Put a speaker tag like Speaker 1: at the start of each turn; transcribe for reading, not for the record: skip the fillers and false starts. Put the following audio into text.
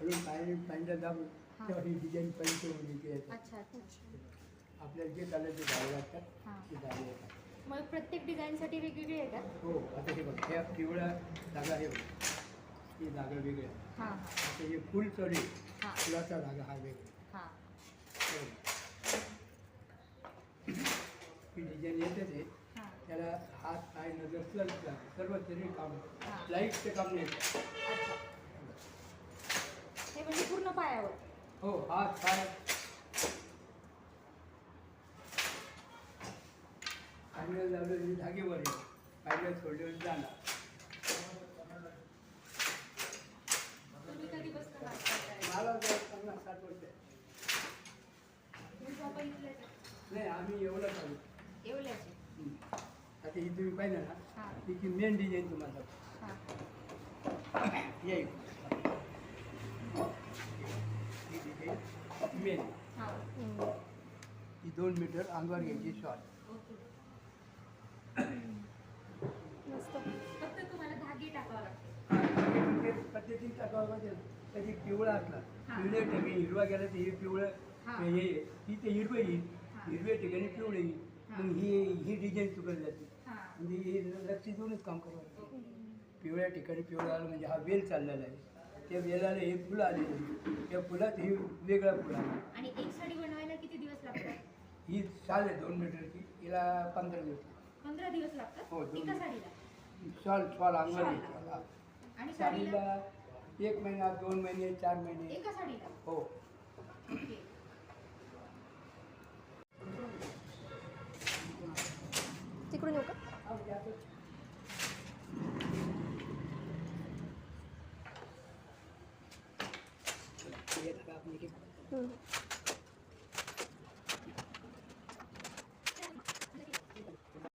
Speaker 1: वरून पॅन्ट दाबून तेव्हा ही डिझाईन पैसे होऊन इथे येतात.
Speaker 2: अच्छा अच्छा.
Speaker 1: आपल्याला जे चालेल ते झाडे लागतात
Speaker 2: हां.
Speaker 1: ते झाडे येतात.
Speaker 2: मग प्रत्येक डिझाईनसाठी वेगवेगळे आहे का?
Speaker 1: हो आता हे बघ ह्या पिवळ्या धागा हे बघ ही धागा वेगळे
Speaker 2: हां हां
Speaker 1: आता हे फुल चढे
Speaker 2: हां
Speaker 1: फुलाचा धागा हा वेगळा
Speaker 2: हां.
Speaker 1: ही डिझाईन येतेच आहे
Speaker 2: हां.
Speaker 1: त्याला हात पाय नजर सर्व तरी काम
Speaker 2: हां.
Speaker 1: लाईटचं काम नाही
Speaker 2: अच्छा. हे म्हणजे पूर्ण पायावर.
Speaker 1: हो हात पाय पाण्याला लावलेली धागेवर आहे पाण्याला सोडल्यावर जाणार.
Speaker 2: तुम्ही कधीपासून काम करताय?
Speaker 1: मला जर 50-60 वर्ष आहे.
Speaker 2: तुम्ही बाबा इथलेच आहे?
Speaker 1: नाही आम्ही एवढं चालू
Speaker 2: येवल्याचे.
Speaker 1: आता ही तुम्ही पाहिलं ना
Speaker 2: हां
Speaker 1: तिची मेन डिझाईन तुम्हाला
Speaker 2: हां.
Speaker 1: येईल ही डिझाईन मेन
Speaker 2: हां.
Speaker 1: ही 2 मीटर अंगावर घ्यायची शॉर्ट.
Speaker 2: ओके.
Speaker 3: मस्त.
Speaker 2: फक्त तुम्हाला धागे टाकावं लागते.
Speaker 1: पद्धतीने टाकावं पाहिजे कधी पिवळा असला
Speaker 2: हां.
Speaker 1: पिवळ्या ठिकाणी हिरवा गेला तर हे पिवळं
Speaker 2: हां.
Speaker 1: हे ते हिरवं येईल
Speaker 2: हां.
Speaker 1: हिरव्या ठिकाणी पिवळं येईल
Speaker 2: हां.
Speaker 1: मग ही डिझाईन चुकली जाते
Speaker 2: हां.
Speaker 1: म्हणजे हे लक्ष देऊनच काम करावं लागतं.
Speaker 2: ओके.
Speaker 1: पिवळ्या ठिकाणी पिवळं आलं म्हणजे हा वेल चाललेला आहे त्या वेलाला हे फुलं आलेली आहे त्या फुलात हे वेगळा फुल आला.
Speaker 2: आणि एक साडी बनवायला किती दिवस लागतात?
Speaker 1: ही शाल आहे 2 मीटरची हिला 15 दिवस
Speaker 2: 15 दिवस लागतात
Speaker 1: हो, दोन
Speaker 2: एका
Speaker 1: दिवस.
Speaker 2: साडीला?
Speaker 1: शॉल अंगावर
Speaker 2: शॉलला.
Speaker 1: घ्यायची.
Speaker 2: आणि साडीला?
Speaker 1: साडीला 1 महिना 2 महिने 4 महिने
Speaker 2: एका साडीला?
Speaker 1: हो.
Speaker 2: ओके.
Speaker 3: तिकडून येऊ का?
Speaker 1: हे धागा आपण एक-
Speaker 3: हम्म.